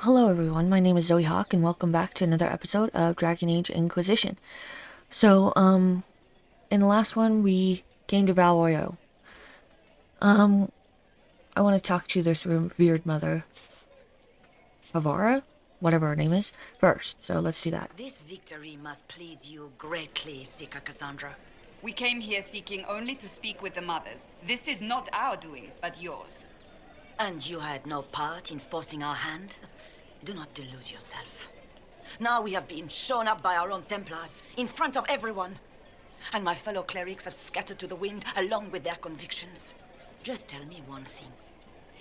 Hello everyone, my name is Zoe Hawk and welcome back to another episode of Dragon Age Inquisition. In the last one we gained a bioware. I want to talk to this revered mother, Havara, whatever her name is, first, so let's do that. This victory must please you greatly, Seeker Cassandra. We came here seeking only to speak with the mothers. This is not our doing, but yours. And you had no part in forcing our hand? Do not delude yourself. Now we have been shown up by our own Templars, in front of everyone. And my fellow clerics have scattered to the wind along with their convictions. Just tell me one thing.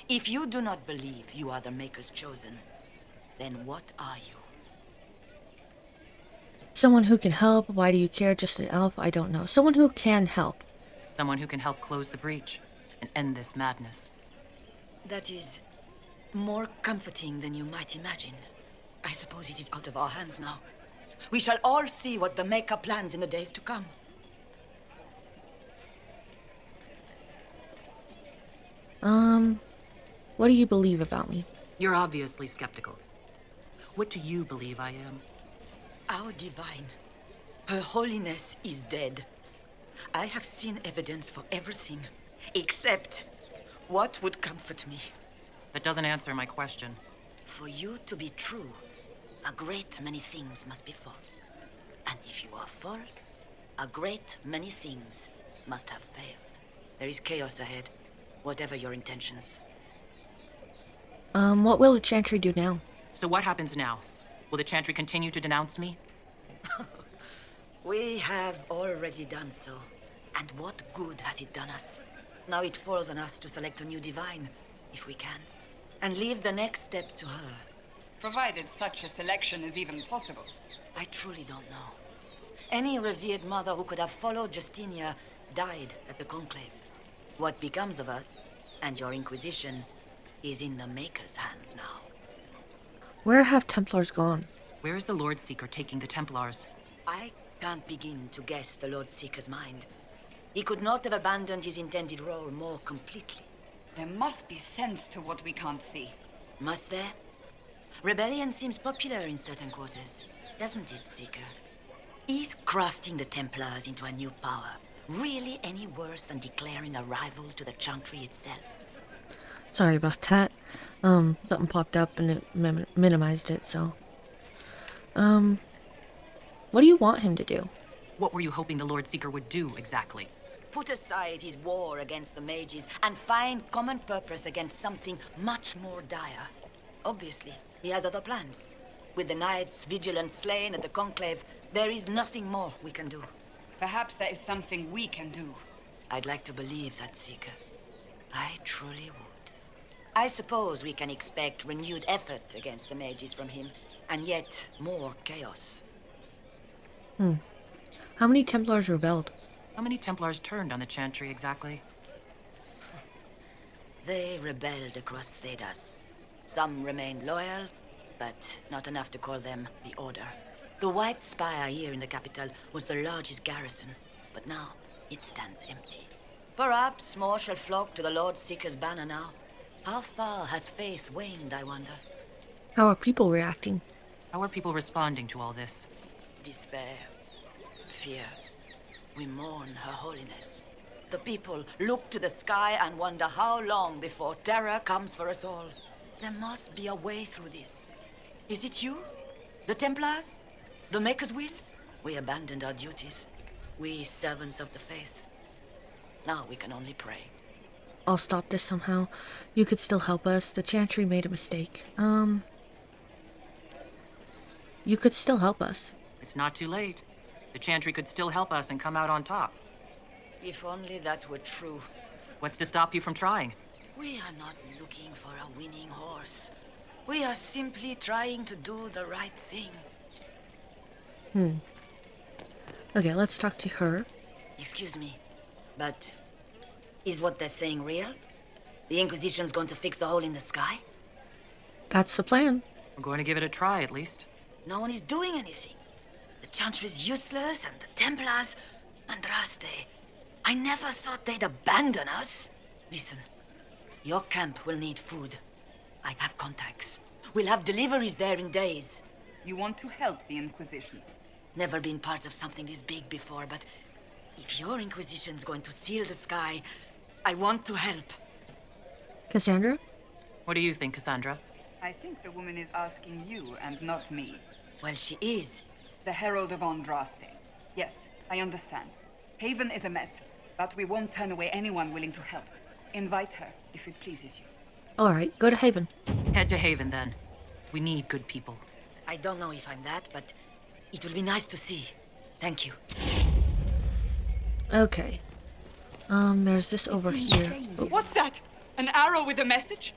If you do not believe you are the Maker's chosen, then what are you? Someone who can help. Why do you care? Just an elf? I don't know. Someone who can help. Someone who can help close the breach and end this madness. That is more comforting than you might imagine. I suppose it is out of our hands now. We shall all see what the Maker plans in the days to come. What do you believe about me? You're obviously skeptical. What do you believe I am? Our divine, Her Holiness is dead. I have seen evidence for everything, except what would comfort me. That doesn't answer my question. For you to be true, a great many things must be false. And if you are false, a great many things must have failed. There is chaos ahead, whatever your intentions. What will the Chantry do now? So what happens now? Will the Chantry continue to denounce me? We have already done so. And what good has it done us? Now it falls on us to select a new divine, if we can, and leave the next step to her. Provided such a selection is even possible. I truly don't know. Any revered mother who could have followed Justinia died at the Conclave. What becomes of us, and your Inquisition, is in the Maker's hands now. Where have Templars gone? Where is the Lord Seeker taking the Templars? I can't begin to guess the Lord Seeker's mind. He could not have abandoned his intended role more completely. There must be sense to what we can't see. Must there? Rebellion seems popular in certain quarters, doesn't it, Seeker? Is crafting the Templars into a new power really any worse than declaring a rival to the Chantry itself? Sorry about that. Something popped up and it minimized it, so. What do you want him to do? What were you hoping the Lord Seeker would do, exactly? Put aside his war against the mages and find common purpose against something much more dire. Obviously, he has other plans. With the knights vigilant slain at the Conclave, there is nothing more we can do. Perhaps there is something we can do. I'd like to believe that, Seeker. I truly would. I suppose we can expect renewed effort against the mages from him, and yet more chaos. How many Templars rebelled? How many Templars turned on the Chantry, exactly? They rebelled across Thedas. Some remained loyal, but not enough to call them the Order. The White Spire here in the capital was the largest garrison, but now it stands empty. Perhaps more shall flock to the Lord Seeker's banner now. How far has faith waned, I wonder? How are people reacting? How are people responding to all this? Despair. Fear. We mourn Her Holiness. The people look to the sky and wonder how long before terror comes for us all. There must be a way through this. Is it you? The Templars? The Maker's will? We abandoned our duties. We servants of the faith. Now we can only pray. I'll stop this somehow. You could still help us. The Chantry made a mistake. You could still help us. It's not too late. The Chantry could still help us and come out on top. If only that were true. What's to stop you from trying? We are not looking for a winning horse. We are simply trying to do the right thing. Okay, let's talk to her. Excuse me, but is what they're saying real? The Inquisition's going to fix the hole in the sky? That's the plan. We're going to give it a try, at least. No one is doing anything. The Chantry's useless, and the Templars... Andraste, I never thought they'd abandon us. Listen, your camp will need food. I have contacts. We'll have deliveries there in days. You want to help the Inquisition? Never been part of something this big before, but if your Inquisition's going to seal the sky, I want to help. Cassandra? What do you think, Cassandra? I think the woman is asking you and not me. Well, she is. The Herald of Andraste. Yes, I understand. Haven is a mess, but we won't turn away anyone willing to help. Invite her, if it pleases you. Alright, go to Haven. Head to Haven, then. We need good people. I don't know if I'm that, but it will be nice to see. Thank you. Okay. There's this over here. What's that? An arrow with a message?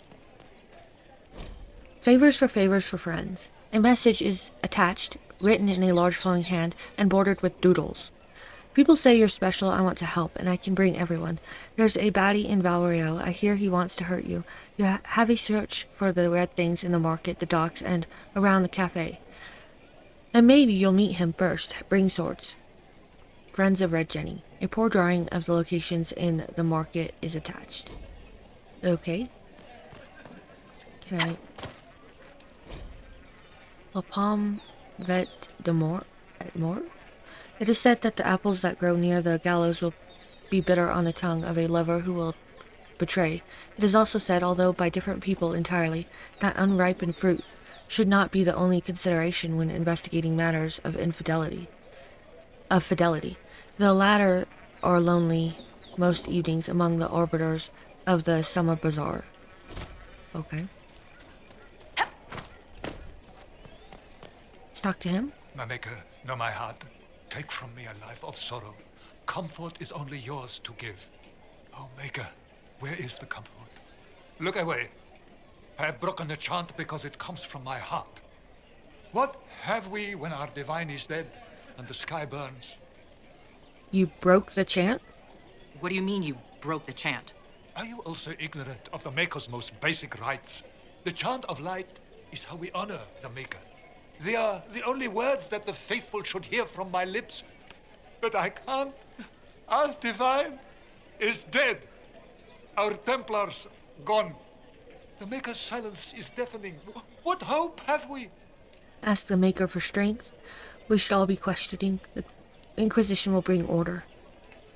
Favors for friends. A message is attached, written in a large flowing hand, and bordered with doodles. People say you're special, I want to help, and I can bring everyone. There's a baddie in Valerio. I hear he wants to hurt you. You have a search for the red things in the market, the docks, and around the cafe. And maybe you'll meet him first. Bring swords. Friends of Red Jenny. A poor drawing of the locations in the market is attached. Okay. Can I... La Pomme Vet de Mort? It is said that the apples that grow near the gallows will be bitter on the tongue of a lover who will betray. It is also said, although by different people entirely, that unripened fruit should not be the only consideration when investigating matters of fidelity. The latter are lonely most evenings among the arbiters of the summer bazaar. Okay. Let's talk to him. My maker, know my heart. Take from me a life of sorrow. Comfort is only yours to give. Oh, maker, where is the comfort? Look away. I have broken the chant because it comes from my heart. What have we when our divine is dead and the sky burns? You broke the chant? What do you mean you broke the chant? Are you also ignorant of the Maker's most basic rights? The chant of light is how we honor the Maker. They are the only words that the faithful should hear from my lips. But I can't. Our divine is dead. Our Templars gone. The Maker's silence is deafening. What hope have we? Ask the Maker for strength. We should all be questioning. The Inquisition will bring order.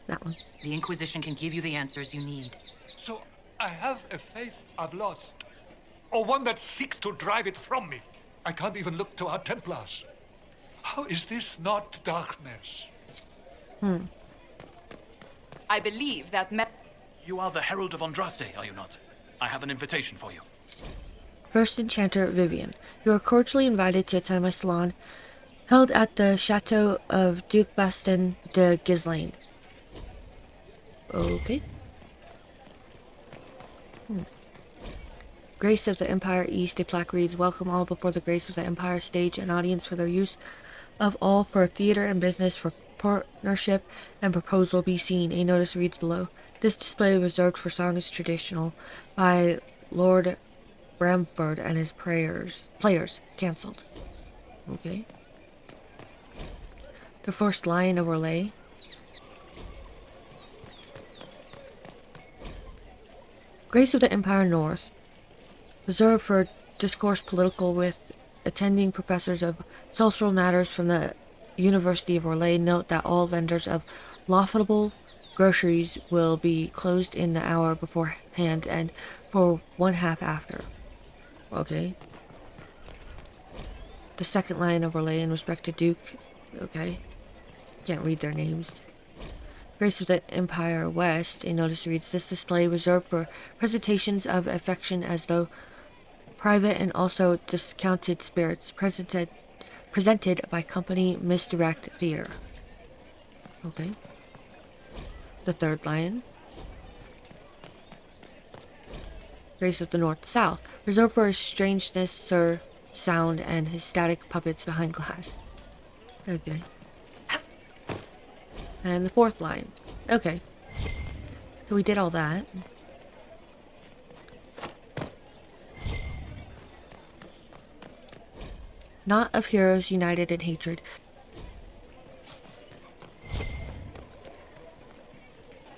That one. The Inquisition can give you the answers you need. So I have a faith I've lost. Or one that seeks to drive it from me. I can't even look to our Templars. How is this not darkness? I believe that You are the Herald of Andraste, are you not? I have an invitation for you. First Enchanter Vivian. You are cordially invited to attend my salon, held at the Chateau of Duke Baston de Gislaine. Okay. Grace of the Empire East, a plaque reads, welcome all before the Grace of the Empire stage and audience for their use of all for theater and business for partnership and proposal be seen. A notice reads below. This display reserved for songs traditional by Lord Bramford and his players cancelled. Okay. The first Lion of Orlais. Grace of the Empire North. Reserved for discourse political with attending professors of social matters from the University of Orlais. Note that all vendors of laughable groceries will be closed in the hour beforehand and for 1/2 after. Okay. The second Lion of Orlais in respect to Duke. Okay. Can't read their names. Grace of the Empire West. A notice reads, this display reserved for presentations of affection as though private and also discounted spirits presented by company Misdirect Theater. Okay. The third Lion. Grace of the North South. Reserved for strangeness, sir, sound, and his static puppets behind glass. Okay. And the fourth Lion. Okay. So we did all that. Not of heroes united in hatred.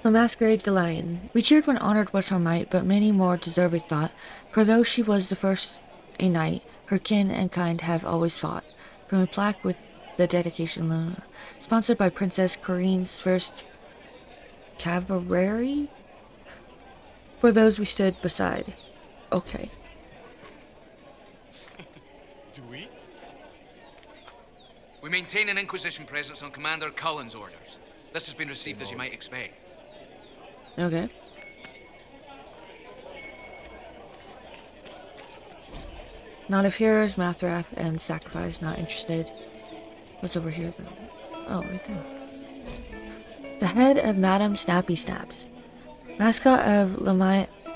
The Masquerade the Lion. We cheered when honored was her might, but many more deserve a thought, for though she was the first a knight, her kin and kind have always fought. From a plaque with the dedication Luna, sponsored by Princess Corinne's first cavalry. For those we stood beside. Okay. Do we? We maintain an Inquisition presence on Commander Cullen's orders. This has been received as you might expect. Okay. Not of heroes, Mathrath, and sacrifice. Not interested. What's over here? Oh, right there. The head of Madame Snappy Snaps. Mascot of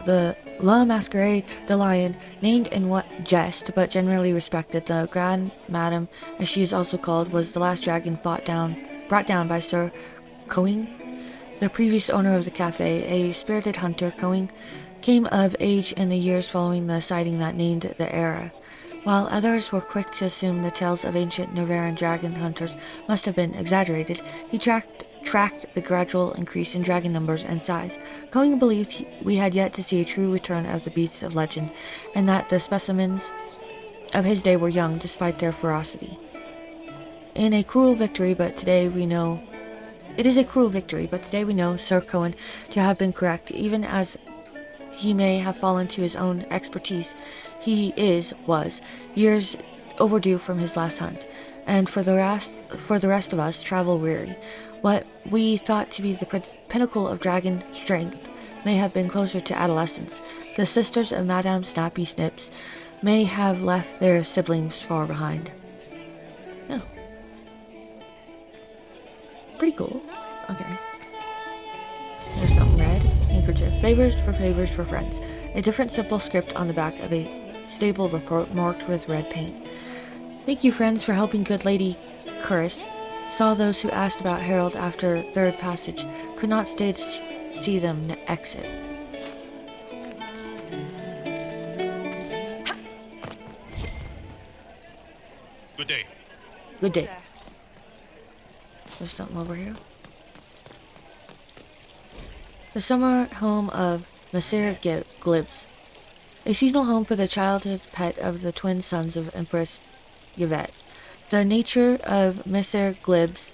the La Masquerade, the lion, named in what jest, but generally respected. The Grand Madame, as she is also called, was the last dragon brought down by Sir Coing, the previous owner of the cafe. A spirited hunter, Coing came of age in the years following the sighting that named the era. While others were quick to assume the tales of ancient Novaran dragon hunters must have been exaggerated, he tracked the gradual increase in dragon numbers and size. Cullen believed we had yet to see a true return of the beasts of legend, and that the specimens of his day were young despite their ferocity. It is a cruel victory, but today we know Sir Cohen to have been correct. Even as he may have fallen to his own expertise, he was years overdue from his last hunt, and for the rest of us, travel weary. What we thought to be the pinnacle of dragon strength may have been closer to adolescence. The sisters of Madame Snappy Snips may have left their siblings far behind. Oh. Pretty cool. Okay. There's something red. Handkerchief. Favors for friends. A different simple script on the back of a stable report marked with red paint. Thank you, friends, for helping good Lady Curris. Saw those who asked about Harold after third passage. Could not stay to see them exit. Good day. Good day. There's something over here. The summer home of Messire Glibs. A seasonal home for the childhood pet of the twin sons of Empress Yvette. The nature of Messire Glibs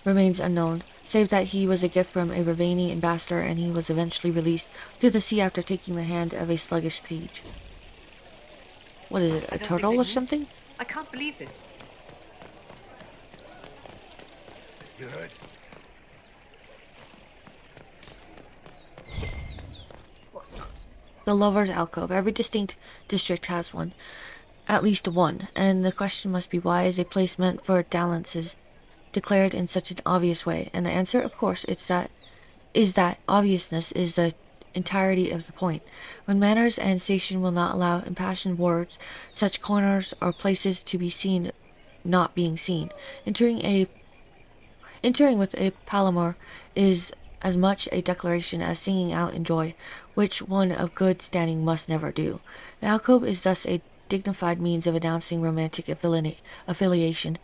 remains unknown, save that he was a gift from a Ravani ambassador and he was eventually released to the sea after taking the hand of a sluggish page. What is it, a turtle or something? I can't believe this. You heard? The Lover's Alcove. Every distinct district has one. At least one. And the question must be, why is a place meant for dalliances declared in such an obvious way? And the answer, of course, is that obviousness is the entirety of the point. When manners and station will not allow impassioned words, such corners are places to be seen not being seen. Entering with a palaver is as much a declaration as singing out in joy, which one of good standing must never do. The alcove is thus a dignified means of announcing romantic affiliation,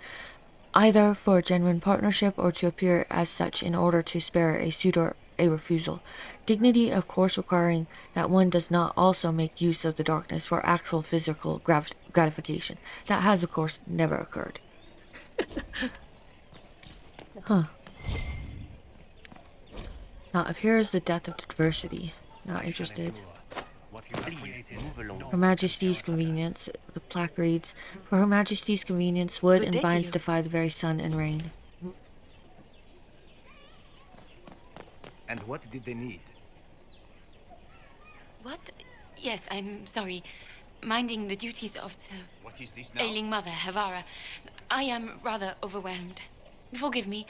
either for genuine partnership or to appear as such in order to spare a suitor a refusal. Dignity, of course, requiring that one does not also make use of the darkness for actual physical gratification. That has, of course, never occurred. Huh. Now, if here is the death of diversity. Not interested. Her Majesty's convenience. The plaque reads, "For Her Majesty's convenience, wood and vines defy the very sun and rain." And what did they need? What? Yes, I'm sorry. Minding the duties of the What is this now? ailing mother, Havara. I am rather overwhelmed. Forgive me.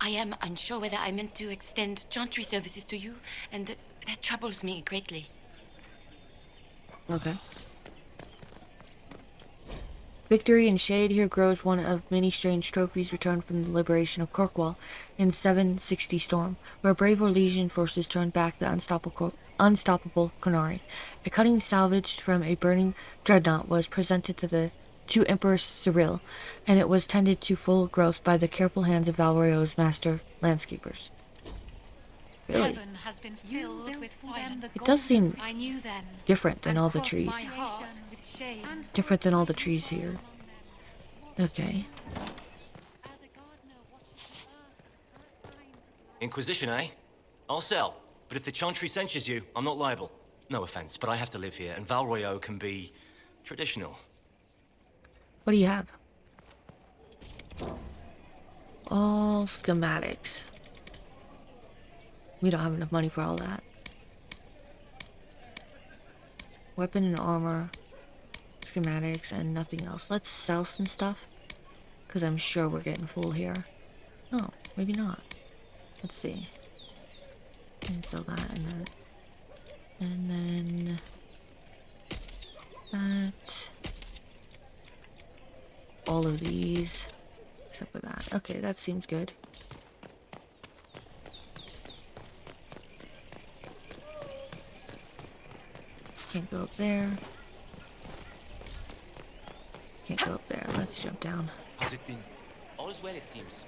I am unsure whether I meant to extend chantry services to you, and that troubles me greatly. Okay. Victory in shade. Here grows one of many strange trophies returned from the liberation of Kirkwall in 760 Storm, where brave Orlesian forces turned back the unstoppable Konari. A cutting salvaged from a burning dreadnought was presented to Emperor Cyril, and it was tended to full growth by the careful hands of Valrio's master landscapers. Really? Heaven has been filled with fire. It does seem I knew then. different than and all the crossed trees. my heart Different than all the trees here. Okay. Inquisition, eh? I'll sell. But if the Chantry censures you, I'm not liable. No offense, but I have to live here, and Val Royeaux can be traditional. What do you have? All schematics. We don't have enough money for all that. Weapon and armor, schematics, and nothing else. Let's sell some stuff, because I'm sure we're getting full here. No, maybe not. Let's see. And sell that and that. And then that. All of these. Except for that. Okay, that seems good. Can't go up there. Can't go up there. Let's jump down. How's it been? All is well, it seems.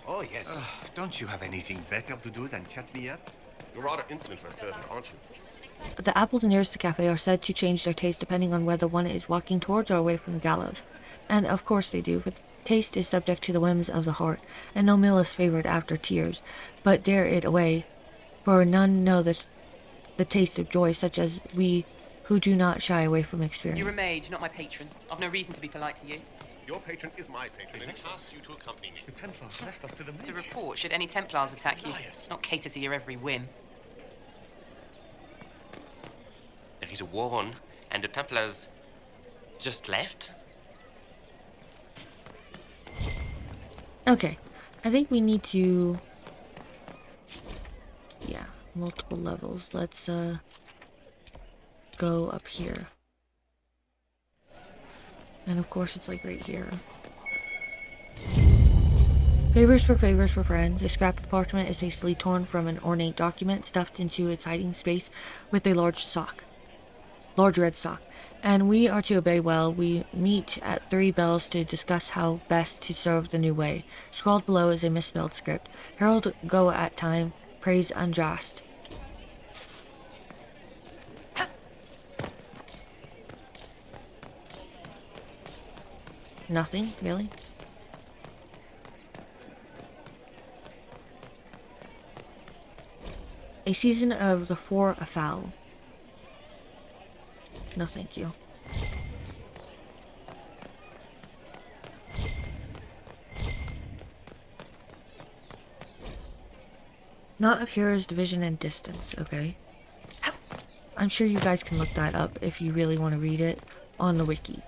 Oh, yes. Don't you have anything better to do than chat me up? You're rather insolent for a servant, aren't you? The apples nearest the cafe are said to change their taste depending on whether one is walking towards or away from the gallows. And of course they do, but taste is subject to the whims of the heart, and no meal is favored after tears. But dare it away, for none know the taste of joy, such as we who do not shy away from experience. You're a mage, not my patron. I've no reason to be polite to you. Your patron is my patron, and he asks you to accompany me. The Templars left us to the To mages. report should any Templars attack you, Liars. not cater to your every whim. There is a war on, and the Templars just left? Okay, I think we need to... Yeah, multiple levels. Let's, go up here. And of course it's like right here. Favors for friends. A scrap of parchment is hastily torn from an ornate document, stuffed into its hiding space with a large red sock. And we are to obey well. We meet at 3 bells to discuss how best to serve the new way. Scrawled below is a misspelled script. Herald go at time, praise Andrast. Nothing, really? A season of the 4 afoul. No, thank you. Not of heroes, division, and distance. Okay. I'm sure you guys can look that up if you really want to read it on the wiki.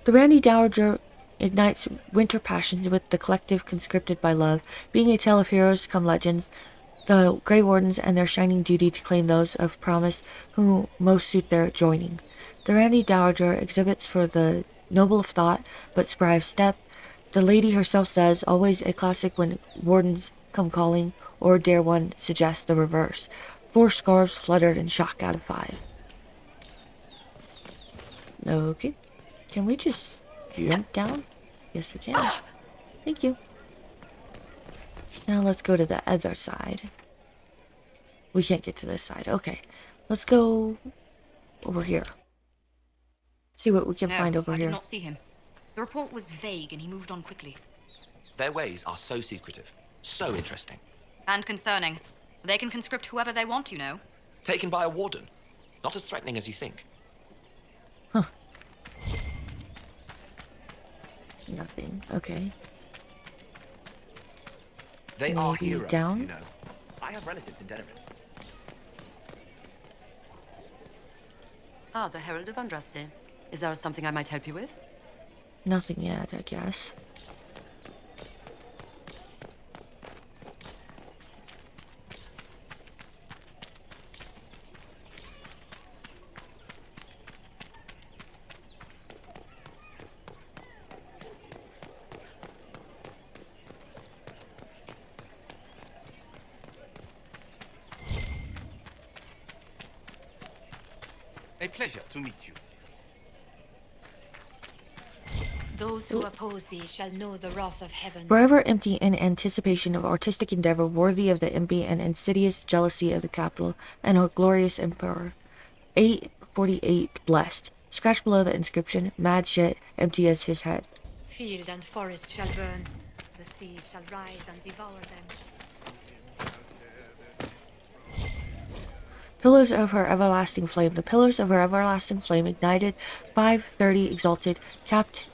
The Randy Dowager ignites winter passions with the collective conscripted by love, being a tale of heroes come legends, the Grey Wardens and their shining duty to claim those of promise who most suit their joining. The Randy Dowager exhibits for the noble of thought, but spry of step. The lady herself says, always a classic when wardens come calling, or dare one suggest the reverse. 4 scarves fluttered and shock out of 5. Okay. Can we just jump down? Yes, we can. Thank you. Now let's go to the other side. We can't get to this side. Okay. Let's go over here. See what we can find over I here. did not see him. The report was vague and he moved on quickly. Their ways are so secretive, so interesting. And concerning. They can conscript whoever they want, you know. Taken by a warden, not as threatening as you think. Huh. Nothing. Okay. They are Maybe heroes, down? you know. I have relatives in Denerim. Ah, the Herald of Andraste. Is there something I might help you with? Nothing yet, I guess. A pleasure to meet you. Those who oppose thee shall know the wrath of heaven. Forever empty in anticipation of artistic endeavor worthy of the envy and insidious jealousy of the capital and her glorious emperor. 848 blessed. Scratched below the inscription, mad shit, empty as his head. Field and forest shall burn. The sea shall rise and devour them. Pillars of her everlasting flame. The pillars of her everlasting flame ignited 530 exalted, capped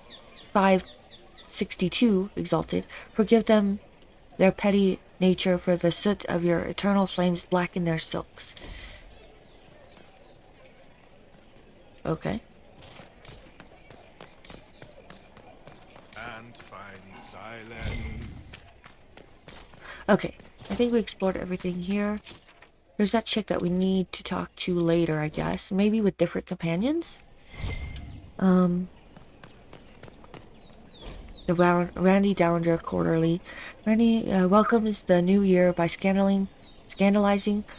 562 exalted. Forgive them their petty nature, for the soot of your eternal flames blacken their silks. Okay. And find silence. Okay, I think we explored everything here. There's that chick that we need to talk to later, I guess. Maybe with different companions? The Randy Dowager Quarterly. Randy welcomes the new year by scandalizing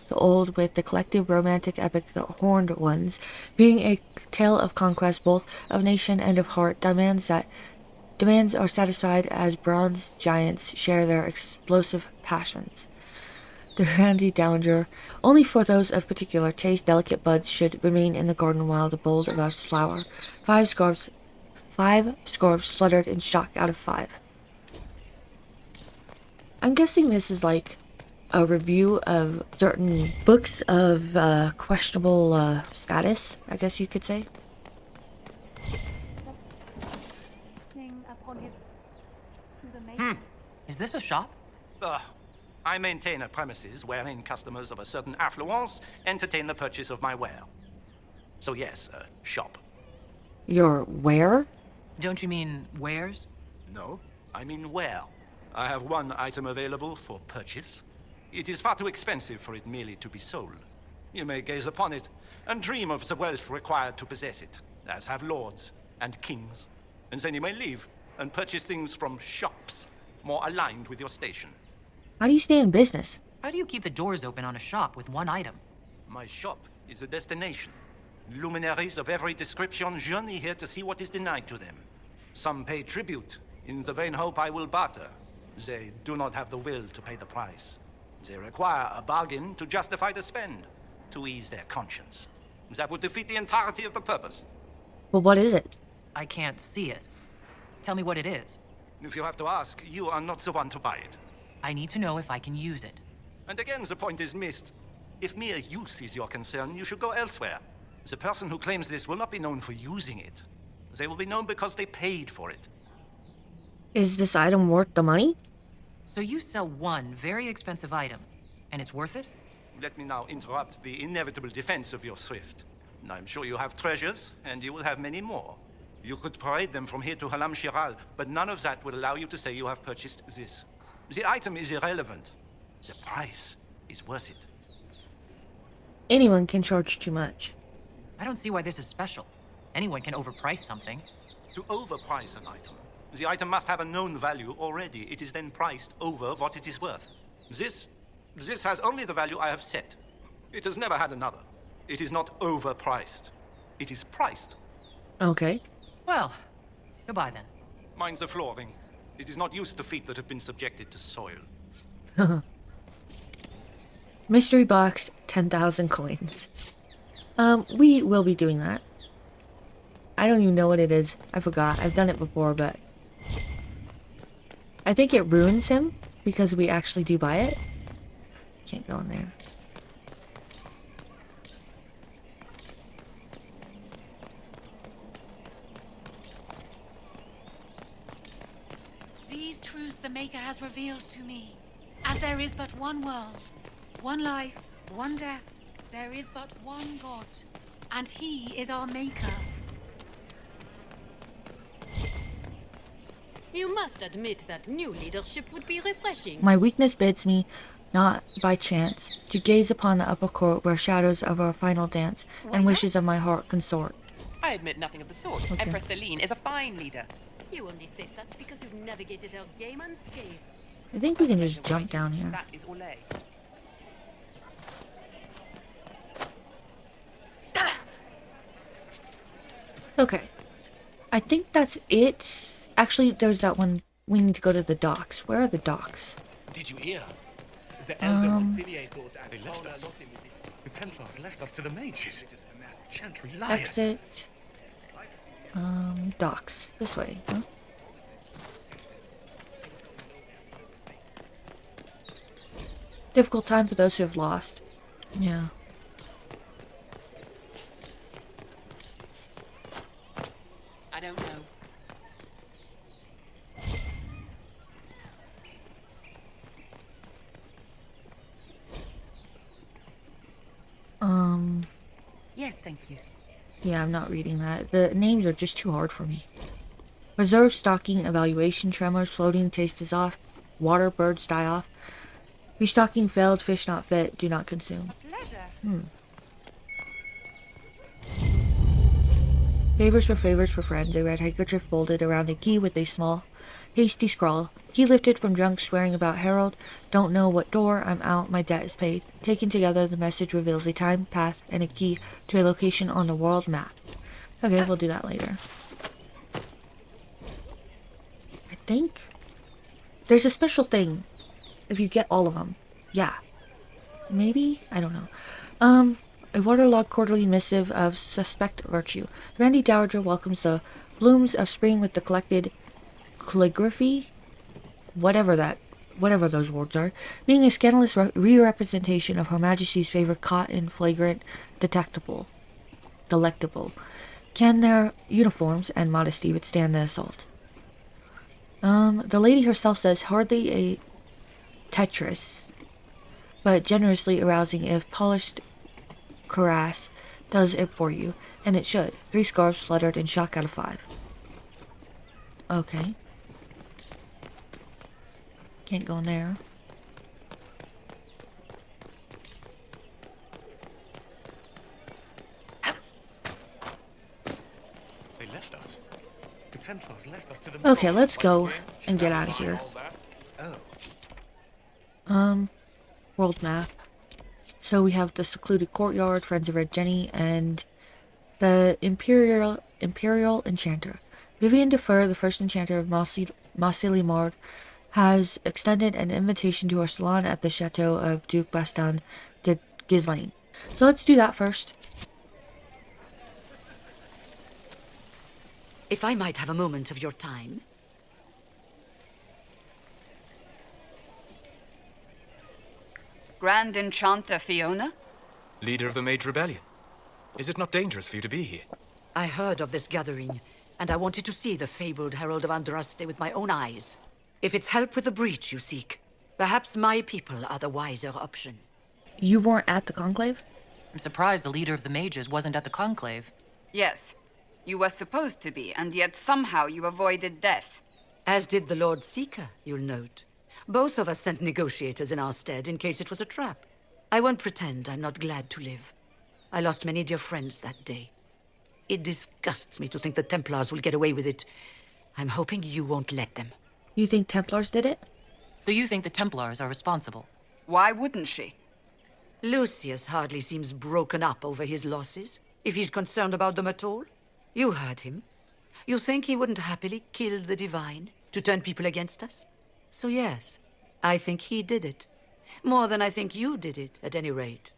the old with the collective romantic epic The Horned Ones, being a tale of conquest both of nation and of heart. Demands are satisfied as bronze giants share their explosive passions. The Randy Dowager. Only for those of particular taste, delicate buds should remain in the garden while the bold of us flower. 5 scarves fluttered in shock out of 5. I'm guessing this is like a review of certain books of questionable status, I guess you could say. Is this a shop? I maintain a premises wherein customers of a certain affluence entertain the purchase of my ware. So yes, a shop. Your where? Don't you mean wares? No, I mean ware. I have one item available for purchase. It is far too expensive for it merely to be sold. You may gaze upon it and dream of the wealth required to possess it, as have lords and kings. And then you may leave and purchase things from shops more aligned with your station. How do you stay in business? How do you keep the doors open on a shop with one item? My shop is a destination. Luminaries of every description journey here to see what is denied to them. Some pay tribute, in the vain hope I will barter. They do not have the will to pay the price. They require a bargain to justify the spend, to ease their conscience. That would defeat the entirety of the purpose. Well, what is it? I can't see it. Tell me what it is. If you have to ask, you are not the one to buy it. I need to know if I can use it. And again, the point is missed. If mere use is your concern, you should go elsewhere. The person who claims this will not be known for using it. They will be known because they paid for it. Is this item worth the money? So you sell one very expensive item, and it's worth it? Let me now interrupt the inevitable defense of your thrift. I'm sure you have treasures, and you will have many more. You could parade them from here to Halam Shiral, but none of that will allow you to say you have purchased this. The item is irrelevant. The price is worth it. Anyone can charge too much. I don't see why this is special. Anyone can overprice something. To overprice an item, the item must have a known value already. It is then priced over what it is worth. This has only the value I have set. It has never had another. It is not overpriced. It is priced. Okay. Well, goodbye then. Mind the flooring. It is not used to feet that have been subjected to soil. Mystery box, 10,000 coins. We will be doing that. I don't even know what it is. I forgot. I've done it before, but I think it ruins him because we actually do buy it. Can't go in there. These truths the Maker has revealed to me. As there is but one world, one life, one death, there is but one God, and He is our Maker. You must admit that new leadership would be refreshing. My weakness bids me, not by chance, to gaze upon the upper court where shadows of our final dance and wishes of my heart consort. I admit nothing of the sort. Okay. Empress Celine is a fine leader. You only say such because you've navigated our game unscathed. I think we can just jump down here. That is Olay. Okay. I think that's it. Actually, there's that one. We need to go to the docks. Where are the docks? Did you hear? The elder Montilier thought they left us. The Templars left us to the mages. Chantry liars. Exit. Docks. This way, huh? Difficult time for those who have lost. Yeah. I don't know. Yes, thank you. Yeah, I'm not reading that. The names are just too hard for me. Reserve stocking, evaluation, tremors, floating, taste is off, water, birds die off. Restocking failed, fish not fit, do not consume. Favors for friends. A red handkerchief folded around a key with a small, hasty scrawl. Key lifted from drunk swearing about Harold. Don't know what door. I'm out. My debt is paid. Taken together, the message reveals a time, path, and a key to a location on the world map. Okay, we'll do that later. I think there's a special thing if you get all of them. Yeah. Maybe? I don't know. A waterlogged quarterly missive of suspect virtue. Randy Dowager welcomes the blooms of spring with the collected calligraphy, whatever those words are, being a scandalous re-representation of Her Majesty's favorite caught in flagrant delectable. Can their uniforms and modesty withstand the assault? The lady herself says hardly a Tetris, but generously arousing if polished cuirass does it for you, and it should. 3 scarves fluttered in shock out of 5. Okay. Can't go in there. They left us. The Templars left us to them. Okay, let's go and get out of here. World map. So we have the secluded courtyard, Friends of Red Jenny, and the Imperial Enchanter. Vivian Defer, the first enchanter of Massilimard, has extended an invitation to our salon at the chateau of Duke Baston de Ghislaine. So let's do that first. If I might have a moment of your time. Grand Enchanter Fiona? Leader of the Mage Rebellion. Is it not dangerous for you to be here? I heard of this gathering, and I wanted to see the fabled Herald of Andraste with my own eyes. If it's help with the breach you seek, perhaps my people are the wiser option. You weren't at the conclave? I'm surprised the leader of the mages wasn't at the conclave. Yes. You were supposed to be, and yet somehow you avoided death. As did the Lord Seeker, you'll note. Both of us sent negotiators in our stead in case it was a trap. I won't pretend I'm not glad to live. I lost many dear friends that day. It disgusts me to think the Templars will get away with it. I'm hoping you won't let them. You think Templars did it? So you think the Templars are responsible? Why wouldn't she? Lucius hardly seems broken up over his losses, if he's concerned about them at all. You heard him. You think he wouldn't happily kill the Divine to turn people against us? So yes, I think he did it. More than I think you did it, at any rate.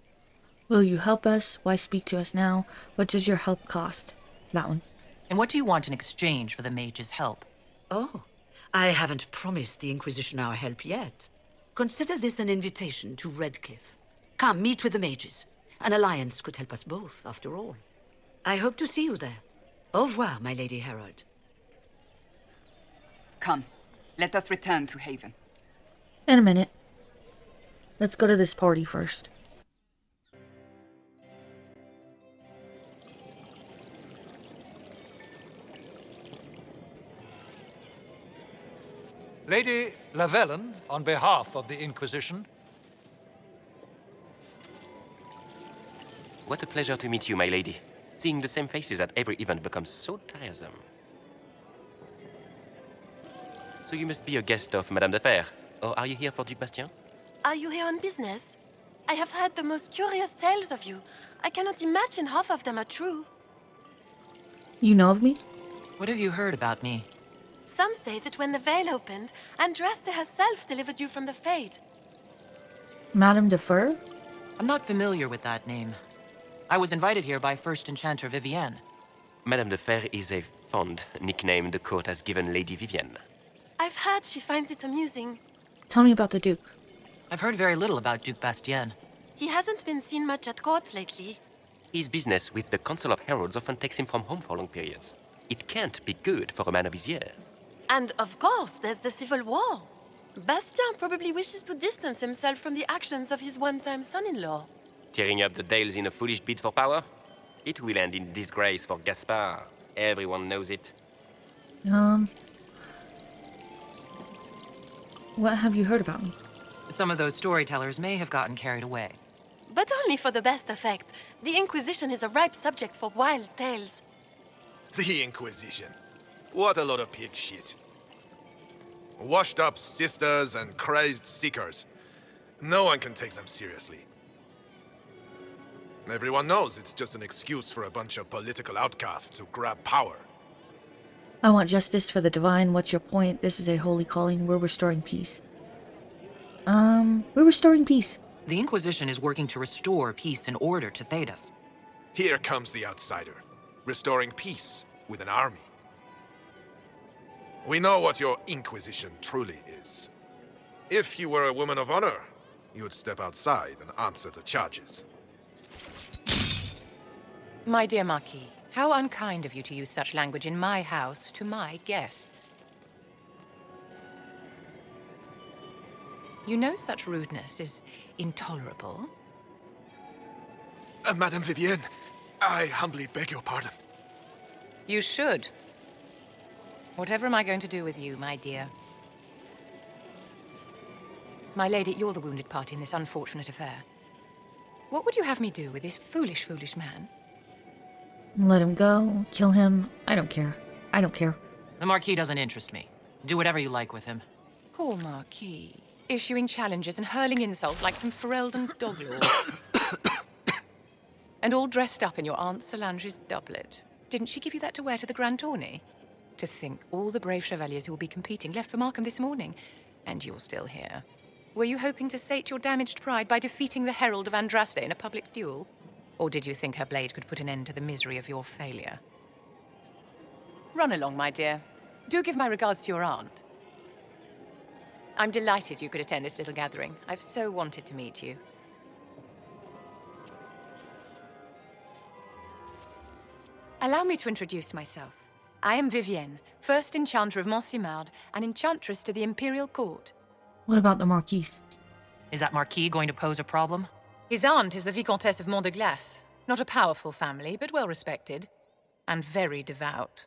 Will you help us? Why speak to us now? What does your help cost? That one. And what do you want in exchange for the mage's help? Oh, I haven't promised the Inquisition our help yet. Consider this an invitation to Redcliffe. Come, meet with the mages. An alliance could help us both, after all. I hope to see you there. Au revoir, my Lady Herald. Come, let us return to Haven. In a minute. Let's go to this party first. Lady Lavellen, on behalf of the Inquisition. What a pleasure to meet you, my lady. Seeing the same faces at every event becomes so tiresome. So you must be a guest of Madame de Fer. Or are you here for Duc Bastien? Are you here on business? I have heard the most curious tales of you. I cannot imagine half of them are true. You know of me? What have you heard about me? Some say that when the veil opened, Andraste herself delivered you from the Fade. Madame de Fer? I'm not familiar with that name. I was invited here by First Enchanter Vivienne. Madame de Fer is a Fond nickname the court has given Lady Vivienne. I've heard she finds it amusing. Tell me about the Duke. I've heard very little about Duke Bastien. He hasn't been seen much at court lately. His business with the Council of Heralds often takes him from home for long periods. It can't be good for a man of his years. And of course, there's the Civil War. Bastien probably wishes to distance himself from the actions of his one-time son-in-law. Tearing up the Dales in a foolish bid for power? It will end in disgrace for Gaspard. Everyone knows it. What have you heard about me? Some of those storytellers may have gotten carried away. But only for the best effect. The Inquisition is a ripe subject for wild tales. The Inquisition. What a lot of pig shit. Washed-up sisters and crazed seekers. No one can take them seriously. Everyone knows it's just an excuse for a bunch of political outcasts to grab power. I want justice for the divine. What's your point? This is a holy calling. We're restoring peace. We're restoring peace. The Inquisition is working to restore peace and order to Thedas. Here comes the outsider, restoring peace with an army. We know what your Inquisition truly is. If you were a woman of honor, you would step outside and answer the charges. My dear Marquis, how unkind of you to use such language in my house to my guests. You know such rudeness is intolerable. Madame Vivienne, I humbly beg your pardon. You should. Whatever am I going to do with you, my dear? My lady, you're the wounded party in this unfortunate affair. What would you have me do with this foolish, foolish man? Let him go. Kill him. I don't care. I don't care. The Marquis doesn't interest me. Do whatever you like with him. Poor Marquis. Issuing challenges and hurling insults like some Ferelden doglord. And all dressed up in your Aunt Solange's doublet. Didn't she give you that to wear to the Grand Tourney? To think all the brave chevaliers who will be competing left for Markham this morning, and you're still here. Were you hoping to sate your damaged pride by defeating the Herald of Andraste in a public duel? Or did you think her blade could put an end to the misery of your failure? Run along, my dear. Do give my regards to your aunt. I'm delighted you could attend this little gathering. I've so wanted to meet you. Allow me to introduce myself. I am Vivienne, first Enchanter of Montsimard and Enchantress to the Imperial Court. What about the Marquis? Is that Marquis going to pose a problem? His aunt is the Vicomtesse of Mont de Glace. Not a powerful family, but well respected. And very devout.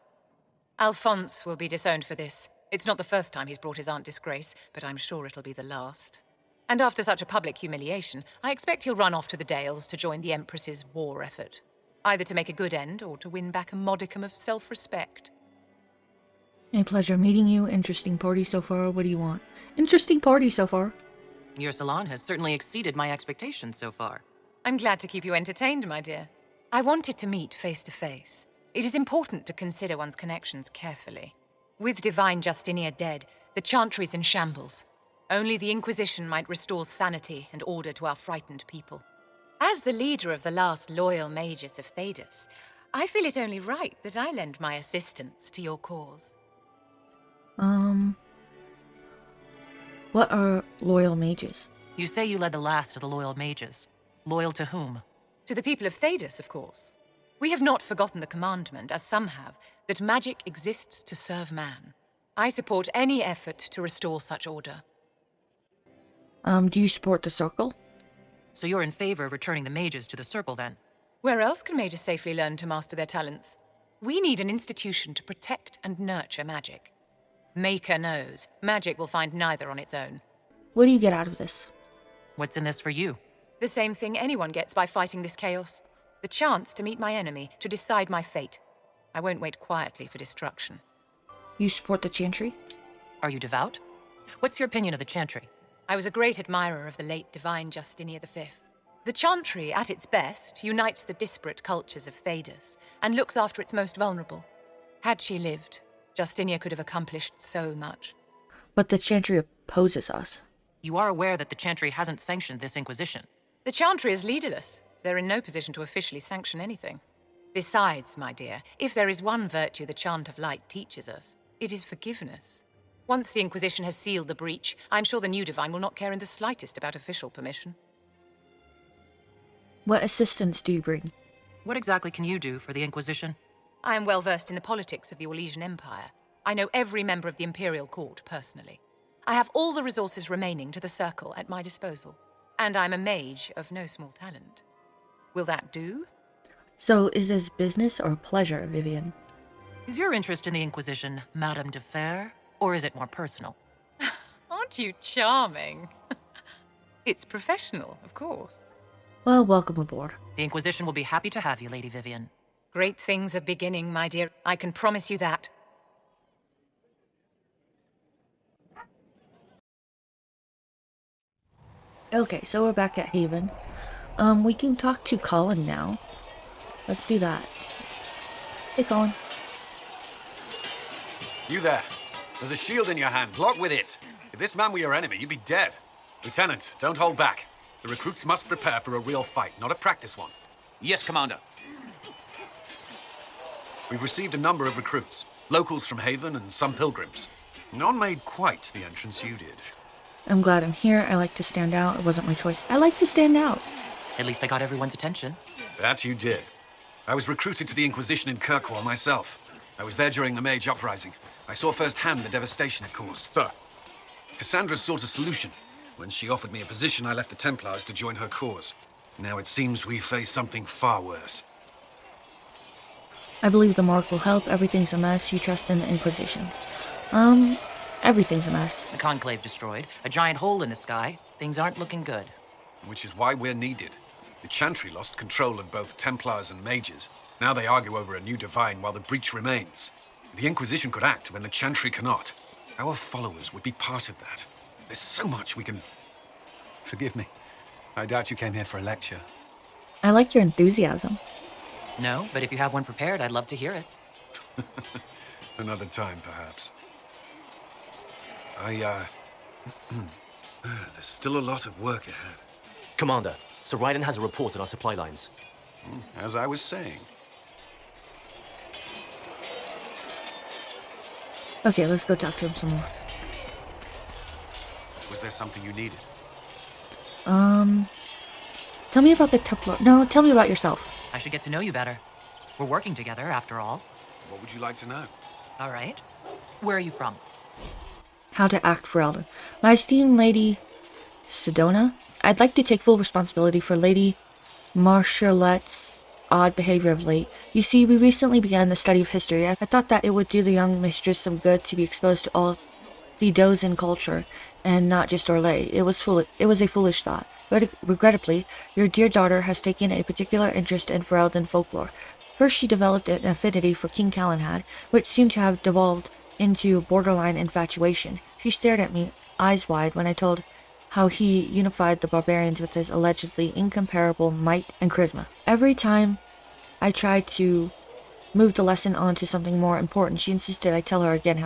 Alphonse will be disowned for this. It's not the first time he's brought his aunt disgrace, but I'm sure it'll be the last. And after such a public humiliation, I expect he'll run off to the Dales to join the Empress's war effort. Either to make a good end, or to win back a modicum of self-respect. A pleasure meeting you. Interesting party so far. What do you want? Interesting party so far. Your salon has certainly exceeded my expectations so far. I'm glad to keep you entertained, my dear. I wanted to meet face to face. It is important to consider one's connections carefully. With Divine Justinia dead, the Chantry's in shambles. Only the Inquisition might restore sanity and order to our frightened people. As the leader of the last loyal mages of Thedas, I feel it only right that I lend my assistance to your cause. What are loyal mages? You say you led the last of the loyal mages. Loyal to whom? To the people of Thedas, of course. We have not forgotten the commandment, as some have, that magic exists to serve man. I support any effort to restore such order. Do you support the Circle? So you're in favor of returning the mages to the Circle, then? Where else can mages safely learn to master their talents? We need an institution to protect and nurture magic. Maker knows. Magic will find neither on its own. What do you get out of this? What's in this for you? The same thing anyone gets by fighting this chaos. The chance to meet my enemy, to decide my fate. I won't wait quietly for destruction. You support the Chantry? Are you devout? What's your opinion of the Chantry? I was a great admirer of the late Divine Justinia V. The Chantry, at its best, unites the disparate cultures of Thedas and looks after its most vulnerable. Had she lived, Justinia could have accomplished so much. But the Chantry opposes us. You are aware that the Chantry hasn't sanctioned this Inquisition. The Chantry is leaderless. They're in no position to officially sanction anything. Besides, my dear, if there is one virtue the Chant of Light teaches us, it is forgiveness. Once the Inquisition has sealed the breach, I'm sure the new Divine will not care in the slightest about official permission. What assistance do you bring? What exactly can you do for the Inquisition? I am well versed in the politics of the Orlesian Empire. I know every member of the Imperial Court personally. I have all the resources remaining to the Circle at my disposal. And I'm a mage of no small talent. Will that do? So, is this business or pleasure, Vivian? Is your interest in the Inquisition Madame de Fer, or is it more personal? Aren't you charming? It's professional, of course. Well, welcome aboard. The Inquisition will be happy to have you, Lady Vivian. Great things are beginning, my dear. I can promise you that. Okay, so we're back at Haven. We can talk to Cullen now. Let's do that. Hey, Cullen. You there. There's a shield in your hand. Block with it. If this man were your enemy, you'd be dead. Lieutenant, don't hold back. The recruits must prepare for a real fight, not a practice one. Yes, Commander. We've received a number of recruits. Locals from Haven and some pilgrims. None made quite the entrance you did. I'm glad I'm here. I like to stand out. It wasn't my choice. I like to stand out. At least I got everyone's attention. That you did. I was recruited to the Inquisition in Kirkwall myself. I was there during the Mage Uprising. I saw firsthand the devastation it caused. Sir. Cassandra sought a solution. When she offered me a position, I left the Templars to join her cause. Now it seems we face something far worse. I believe the Mark will help. Everything's a mess. You trust in the Inquisition. Everything's a mess. The Conclave destroyed. A giant hole in the sky. Things aren't looking good. Which is why we're needed. The Chantry lost control of both Templars and Mages. Now they argue over a new Divine while the breach remains. The Inquisition could act when the Chantry cannot. Our followers would be part of that. There's so much we can... Forgive me. I doubt you came here for a lecture. I like your enthusiasm. No, but if you have one prepared, I'd love to hear it. Another time, perhaps. There's still a lot of work ahead. Commander, Sir Raiden has a report on our supply lines. As I was saying. Okay, let's go talk to him some more. Was there something you needed? Tell me about the Templar. No, tell me about yourself. I should get to know you better. We're working together, after all. What would you like to know? All right. Where are you from? How to act for Elden. My esteemed Lady Sedona, I'd like to take full responsibility for Lady Marchalette's odd behavior of late. You see, we recently began the study of history. I thought that it would do the young mistress some good to be exposed to all the Dozin culture, and not just Orlais. It was a foolish thought. Regrettably, your dear daughter has taken a particular interest in Ferelden folklore. First, she developed an affinity for King Calenhad, which seemed to have devolved into borderline infatuation. She stared at me, eyes wide, when I told how he unified the barbarians with his allegedly incomparable might and charisma. Every time I tried to move the lesson on to something more important, she insisted I tell her again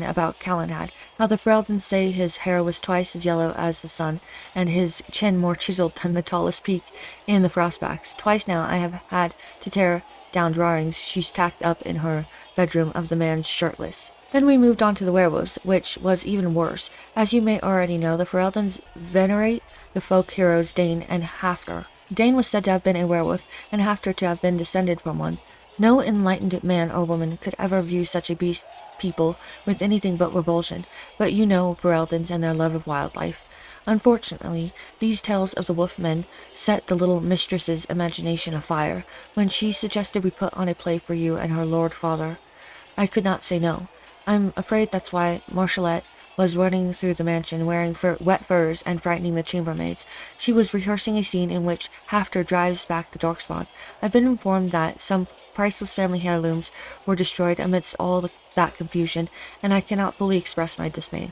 about Calenhad, how the Fereldans say his hair was twice as yellow as the sun, and his chin more chiseled than the tallest peak in the Frostbacks. Twice now I have had to tear down drawings she's tacked up in her bedroom of the man shirtless. Then we moved on to the werewolves, which was even worse. As you may already know, the Fereldans venerate the folk heroes Dane and Haftor. Dane was said to have been a werewolf, and Haftor to have been descended from one. No enlightened man or woman could ever view such a beast people with anything but revulsion, but you know Fereldans and their love of wildlife. Unfortunately, these tales of the wolfmen set the little mistress's imagination afire. When she suggested we put on a play for you and her lord father, I could not say no. I'm afraid that's why Marchalette was running through the mansion wearing wet furs and frightening the chambermaids. She was rehearsing a scene in which Haftor drives back the Darkspawn. I've been informed that some priceless family heirlooms were destroyed amidst all that confusion, and I cannot fully express my dismay.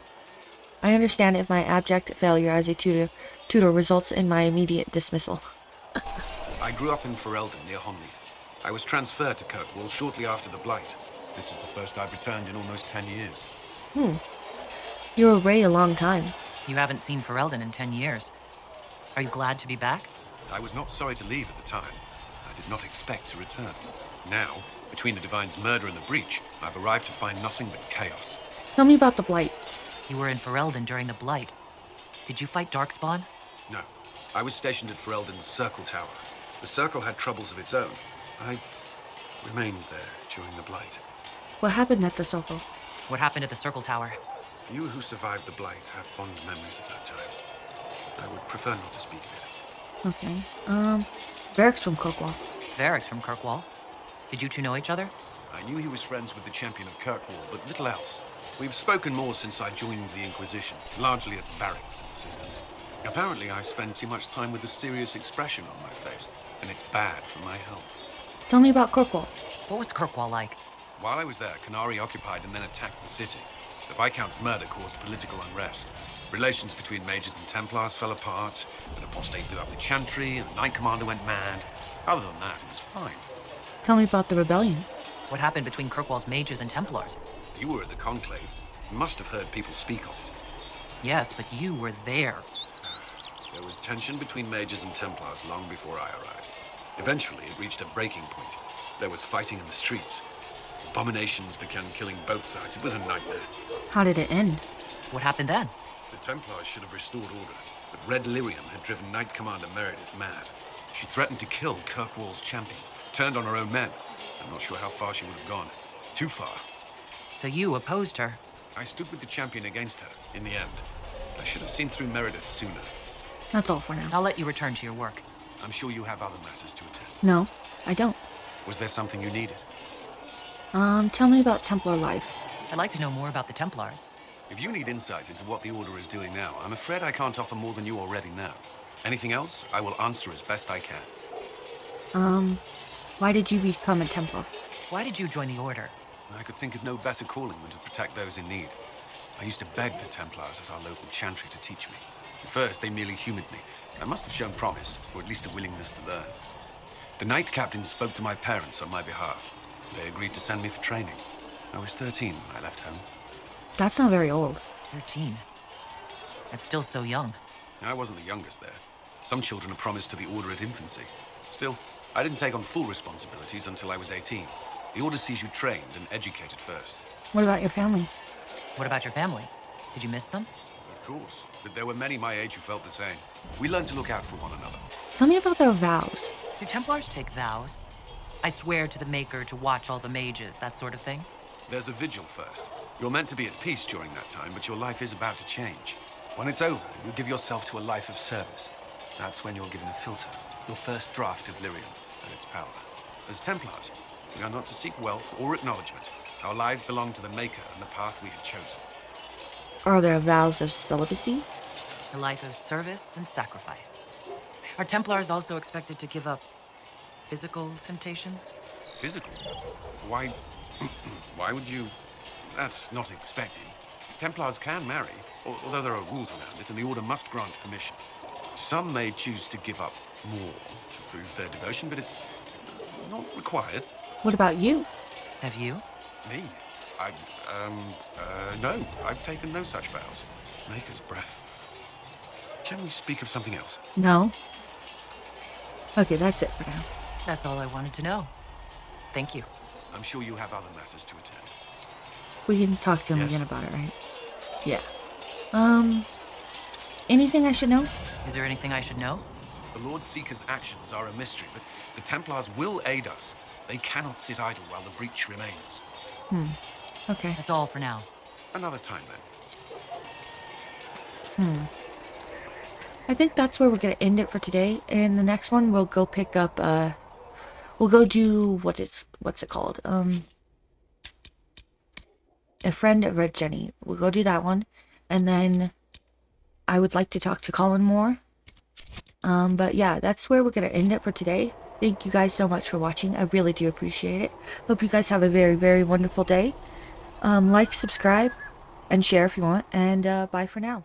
I understand if my abject failure as a tutor results in my immediate dismissal. I grew up in Ferelden, near Honleath. I was transferred to Kirkwall shortly after the Blight. This is the first I've returned in almost 10 years. You were away a long time. You haven't seen Ferelden in 10 years. Are you glad to be back? I was not sorry to leave at the time. I did not expect to return. Now, between the Divine's murder and the breach, I've arrived to find nothing but chaos. Tell me about the Blight. You were in Ferelden during the Blight. Did you fight Darkspawn? No. I was stationed at Ferelden's Circle Tower. The Circle had troubles of its own. I remained there during the Blight. What happened at the Circle? What happened at the Circle Tower? Few who survived the Blight have fond memories of that time. I would prefer not to speak of it. Okay. Varric's from Kirkwall. Varric's from Kirkwall. Did you two know each other? I knew he was friends with the champion of Kirkwall, but little else. We've spoken more since I joined the Inquisition, largely at Varric's insistence. Apparently, I spend too much time with a serious expression on my face, and it's bad for my health. Tell me about Kirkwall. What was Kirkwall like? While I was there, Canary occupied and then attacked the city. The Viscount's murder caused political unrest. Relations between mages and Templars fell apart, an apostate blew up the Chantry, and the Knight Commander went mad. Other than that, it was fine. Tell me about the rebellion. What happened between Kirkwall's mages and Templars? You were at the Conclave. You must have heard people speak of it. Yes, but you were there. There was tension between mages and Templars long before I arrived. Eventually, it reached a breaking point. There was fighting in the streets. Abominations began killing both sides. It was a nightmare. How did it end? What happened then? The Templars should have restored order, but Red Lyrium had driven Knight Commander Meredith mad. She threatened to kill Kirkwall's champion, turned on her own men. I'm not sure how far she would have gone. Too far. So you opposed her? I stood with the champion against her, in the end. I should have seen through Meredith sooner. That's all for now. I'll let you return to your work. I'm sure you have other matters to attend. No, I don't. Was there something you needed? Tell me about Templar life. I'd like to know more about the Templars. If you need insight into what the Order is doing now, I'm afraid I can't offer more than you already know. Anything else, I will answer as best I can. Why did you become a Templar? Why did you join the Order? I could think of no better calling than to protect those in need. I used to beg the Templars at our local chantry to teach me. At first, they merely humored me. I must have shown promise, or at least a willingness to learn. The Knight Captain spoke to my parents on my behalf. They agreed to send me for training. I was 13 when I left home. That's not very old. 13? That's still so young. I wasn't the youngest there. Some children are promised to the Order at infancy. Still, I didn't take on full responsibilities until I was 18. The Order sees you trained and educated first. What about your family? What about your family? Did you miss them? Of course, but there were many my age who felt the same. We learned to look out for one another. Tell me about their vows. Do Templars take vows? I swear to the Maker to watch all the mages, that sort of thing? There's a vigil first. You're meant to be at peace during that time, but your life is about to change. When it's over, you give yourself to a life of service. That's when you're given a filter, your first draft of Lyrium and its power. As Templars, we are not to seek wealth or acknowledgement. Our lives belong to the Maker and the path we have chosen. Are there vows of celibacy? A life of service and sacrifice. Are Templars also expected to give up physical temptations? Physical? Why... why would you... That's not expected. Templars can marry, although there are rules around it, and the Order must grant permission. Some may choose to give up more to prove their devotion, but it's not required. What about you? Have you? Me? No. I've taken no such vows. Maker's breath. Can we speak of something else? No. Okay, that's it for now. That's all I wanted to know. Thank you. I'm sure you have other matters to attend. We can talk to him again about it, right? Yeah. Anything I should know? Is there anything I should know? The Lord Seeker's actions are a mystery, but the Templars will aid us. They cannot sit idle while the breach remains. Okay. That's all for now. Another time, then. I think that's where we're gonna end it for today. And the next one, we'll go pick up, we'll go do, what's it called? A Friend of Red Jenny. We'll go do that one. And then I would like to talk to Cullen more. But yeah, that's where we're gonna end it for today. Thank you guys so much for watching. I really do appreciate it. Hope you guys have a very, very wonderful day. Like, subscribe, and share if you want. And bye for now.